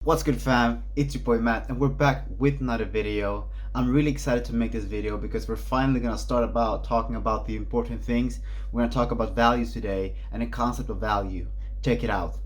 What's good, fam? It's your boy Matt, and we're back with another video. I'm really excited to make this video because we're finally gonna start about talking about the important things. We're gonna talk about values today and the concept of value. Check it out.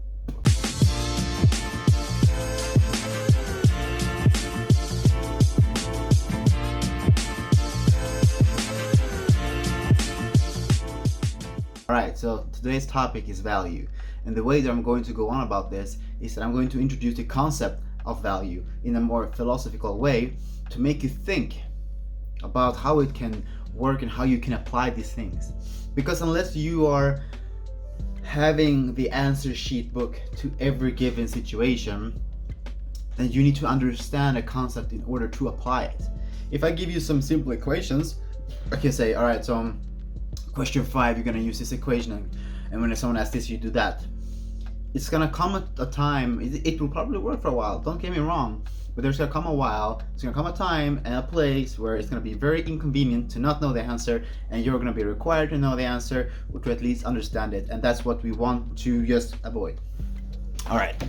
Alright, so today's topic is value. And the way that I'm going to go on about this is that I'm going to introduce the concept of value in a more philosophical way to make you think about how it can work and how you can apply these things. Because unless you are having the answer sheet book to every given situation, then you need to understand a concept in order to apply it. If I give you some simple equations, I can say, alright, so question 5, you're going to use this equation, and when someone asks this, you do that. It's going to come at a time, it will probably work for a while, don't get me wrong, but there's going to come a while, it's going to come a time and a place where it's going to be very inconvenient to not know the answer, and you're going to be required to know the answer, or to at least understand it, and that's what we want to just avoid. Alright,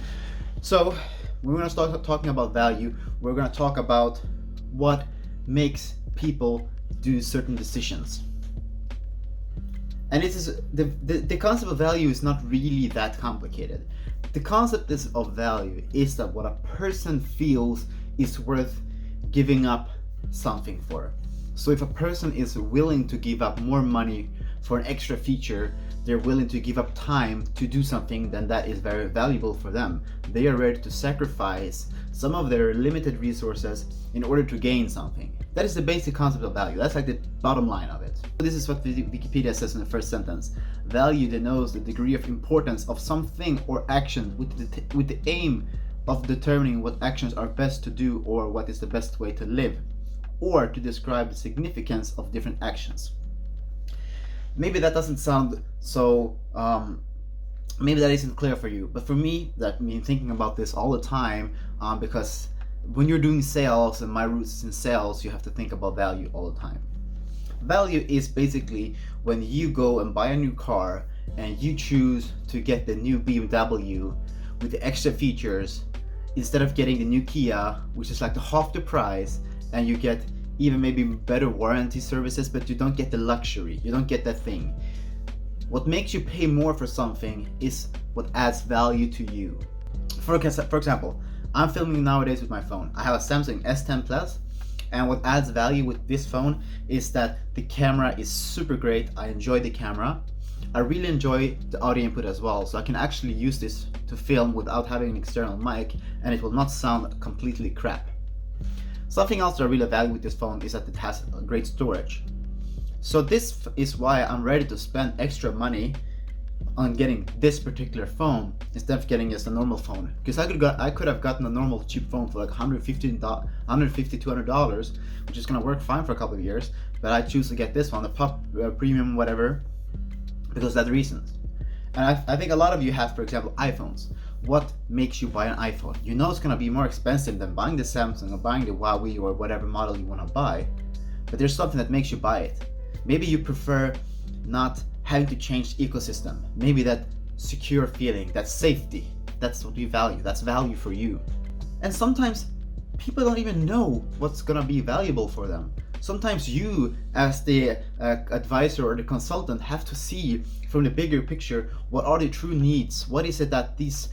so we're going to start talking about value. We're going to talk about what makes people do certain decisions. And it is the concept of value is not really that complicated. The concept of value is that what a person feels is worth giving up something for. So if a person is willing to give up more money for an extra feature, they're willing to give up time to do something, then that is very valuable for them. They are ready to sacrifice some of their limited resources in order to gain something. That is the basic concept of value. That's like the bottom line of it. This is what Wikipedia says in the first sentence. Value denotes the degree of importance of something or action with the aim of determining what actions are best to do or what is the best way to live, or to describe the significance of different actions. Maybe that doesn't sound so, maybe that isn't clear for you, but for me, that means thinking about this all the time, because when you're doing sales, and my roots is in sales, you have to think about value all the time. Value is basically when you go and buy a new car and you choose to get the new BMW with the extra features instead of getting the new Kia, which is like the half the price, and you get even maybe better warranty services, but you don't get the luxury, you don't get that thing. What makes you pay more for something is what adds value to you. For example, I'm filming nowadays with my phone. I have a Samsung S10 Plus, and what adds value with this phone is that the camera is super great. I enjoy the camera. I really enjoy the audio input as well, so I can actually use this to film without having an external mic, and it will not sound completely crap. Something else that I really value with this phone is that it has great storage. So this is why I'm ready to spend extra money on getting this particular phone instead of getting just a normal phone, because I could have gotten a normal cheap phone for like $150, $200, which is gonna work fine for a couple of years, but I choose to get this one, the premium whatever, because of that reasons. And I think a lot of you have, for example, iPhones. What makes you buy an iPhone? You know it's gonna be more expensive than buying the Samsung or buying the Huawei or whatever model you wanna buy, but there's something that makes you buy it. Maybe you prefer not having to change the ecosystem. Maybe that secure feeling, that safety, that's what you value. That's value for you. And sometimes people don't even know what's gonna be valuable for them. Sometimes you, as the advisor or the consultant, have to see from the bigger picture what are the true needs. What is it that this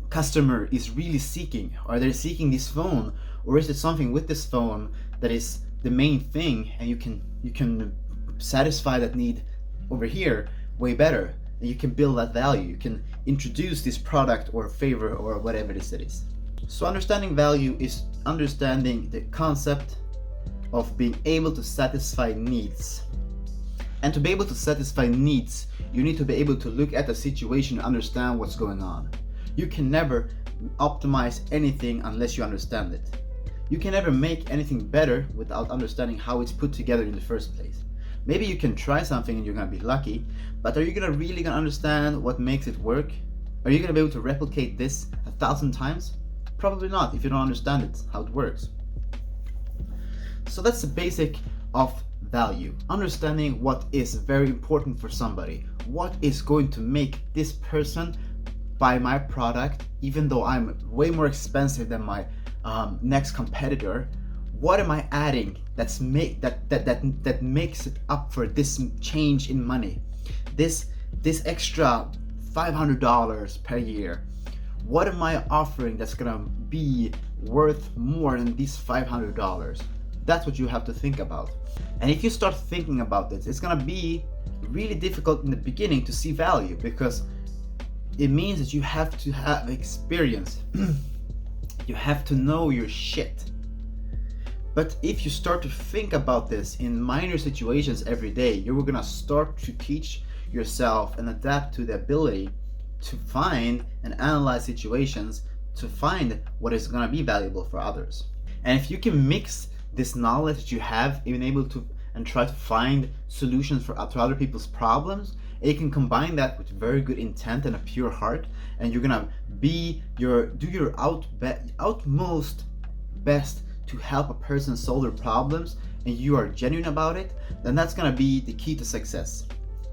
customer is really seeking? Are they seeking this phone, or is it something with this phone that is the main thing, and you can satisfy that need over here way better, and you can build that value. You can introduce this product or favor or whatever it is. So understanding value is understanding the concept of being able to satisfy needs. And to be able to satisfy needs, you need to be able to look at the situation and understand what's going on. You can never optimize anything unless you understand it. You can never make anything better without understanding how it's put together in the first place. Maybe you can try something and you're gonna be lucky, but are you really gonna understand what makes it work? Are you gonna be able to replicate this 1,000 times? Probably not, if you don't understand it, how it works. So that's the basic of value. Understanding what is very important for somebody. What is going to make this person buy my product, even though I'm way more expensive than my next competitor? What am I adding that makes it up for this change in money, this extra $500 per year? What am I offering that's gonna be worth more than these $500? That's what you have to think about. And if you start thinking about this, it's gonna be really difficult in the beginning to see value, because it means that you have to have experience. You have to know your shit. But if you start to think about this in minor situations every day, you're gonna start to teach yourself and adapt to the ability to find and analyze situations to find what is gonna be valuable for others. And if you can mix this knowledge that you have, even able to and try to find solutions to other people's problems, and you can combine that with very good intent and a pure heart, and you're gonna do your utmost best to help a person solve their problems, and you are genuine about it, then that's gonna be the key to success.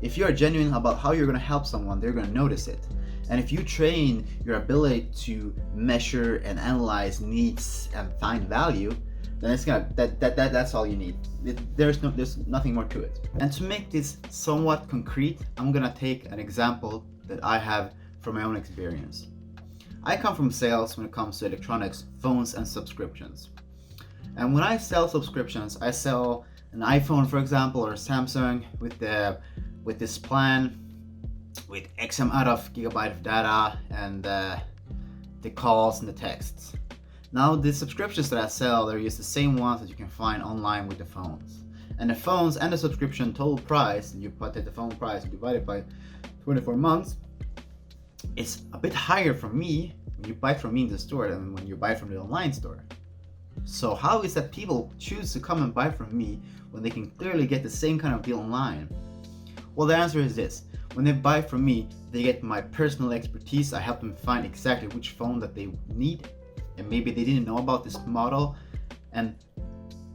If you are genuine about how you're gonna help someone, they're gonna notice it. And if you train your ability to measure and analyze needs and find value, then it's gonna that's all you need. There's nothing more to it. And to make this somewhat concrete, I'm gonna take an example that I have from my own experience. I come from sales when it comes to electronics, phones, and subscriptions. And when I sell subscriptions, I sell an iPhone, for example, or a Samsung with this plan with X amount of gigabyte of data and the calls and the texts. Now the subscriptions that I sell, they're just the same ones that you can find online with the phones. And the phones and the subscription total price, you put the phone price and divide it by 24 months, it's a bit higher for me when you buy from me in the store than when you buy from the online store. So how is that people choose to come and buy from me when they can clearly get the same kind of deal online? Well, the answer is this. When they buy from me, they get my personal expertise. I help them find exactly which phone that they need, and maybe they didn't know about this model, and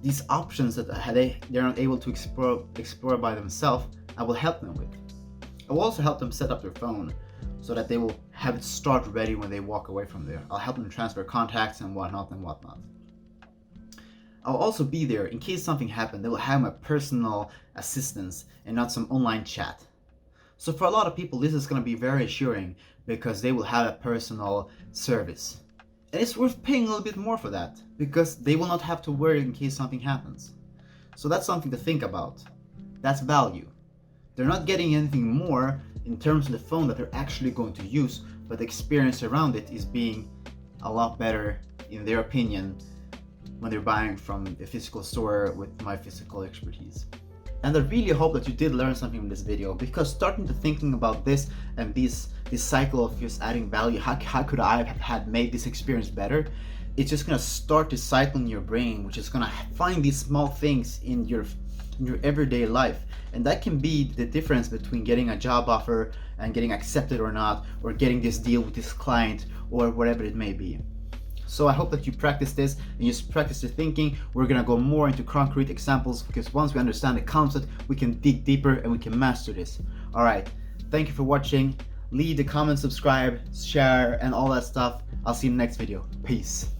these options that they're not able to explore by themselves, I will help them with. I will also help them set up their phone so that they will have it start ready when they walk away from there. I'll help them transfer contacts and whatnot. I'll also be there in case something happened. They will have my personal assistance and not some online chat. So for a lot of people, this is going to be very assuring because they will have a personal service. And it's worth paying a little bit more for that because they will not have to worry in case something happens. So that's something to think about. That's value. They're not getting anything more in terms of the phone that they're actually going to use, but the experience around it is being a lot better, in their opinion, when they're buying from a physical store with my physical expertise. And I really hope that you did learn something from this video, because starting to thinking about this and this cycle of just adding value, how could I have had made this experience better? It's just gonna start this cycle in your brain, which is gonna find these small things in your everyday life, and that can be the difference between getting a job offer and getting accepted or not, or getting this deal with this client, or whatever it may be. So I hope that you practice this and you practice your thinking. We're gonna go more into concrete examples, because once we understand the concept, we can dig deeper and we can master this. All right, thank you for watching. Leave a comment, subscribe, share, and all that stuff. I'll see you in the next video. Peace.